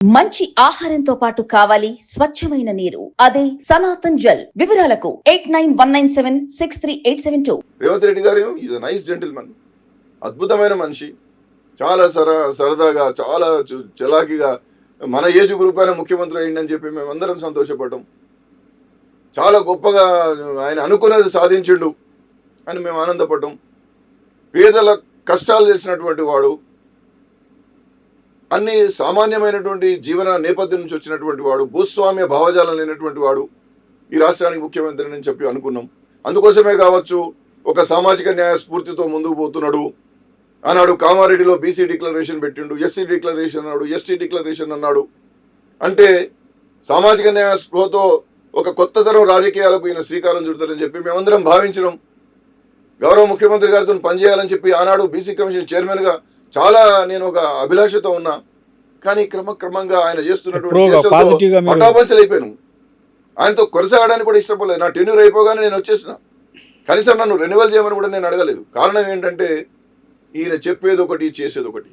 మంచి ఆహారంతో పాటు కావాలి స్వచ్ఛమైన నీరు. అదే సనాతన్ జల్. వివరాలకు 8919763872. రేవంత్ రెడ్డి గారు ఈజ్ అ నైస్ జెంటిల్మన్, అద్భుతమైన మనిషి, చాలా సరదాగా, చాలా చలాకీగా మన ఏజ్ గ్రూప్ అయినా ముఖ్యమంత్రి అయ్యిందని చెప్పి మేమందరం సంతోషపడ్డాం. చాలా గొప్పగా ఆయన అనుకున్నది సాధించిండు అని మేము ఆనందపడ్డాం. పేదల కష్టాలు తెలిసినటువంటి వాడు, అన్ని సామాన్యమైనటువంటి జీవన నేపథ్యం నుంచి వచ్చినటువంటి వాడు, భూస్వామ్య భావజాలం లేనటువంటి వాడు ఈ రాష్ట్రానికి ముఖ్యమంత్రి అని చెప్పి అనుకున్నాం. అందుకోసమే కావచ్చు ఒక సామాజిక న్యాయ స్ఫూర్తితో ముందుకు పోతున్నాడు. అన్నాడు కామారెడ్డిలో బీసీ డిక్లరేషన్ పెట్టిండు, ఎస్సీ డిక్లరేషన్ అన్నాడు, ఎస్టీ డిక్లరేషన్ అన్నాడు. అంటే సామాజిక న్యాయ స్పృహతో ఒక కొత్త తరం రాజకీయాలకు ఈయన శ్రీకారం చుడతారని చెప్పి మేమందరం భావించినాం. గౌరవ ముఖ్యమంత్రి గారితో పనిచేయాలని చెప్పి ఆనాడు బీసీ కమిషన్ చైర్మన్గా చాలా నేను ఒక అభిలాషతో ఉన్నా. కానీ క్రమంగా ఆయన చేస్తున్నటువంటి పటాపంచలు అయిపోయాను. ఆయనతో కొనసాగడానికి కూడా ఇష్టపడలేదు. నా టెన్యూర్ అయిపోగానే నేను వచ్చేసిన. కనీసం నన్ను రెన్యువల్ చేయమని కూడా నేను అడగలేదు. కారణం ఏంటంటే ఈయన చెప్పేది ఒకటి, చేసేది ఒకటి.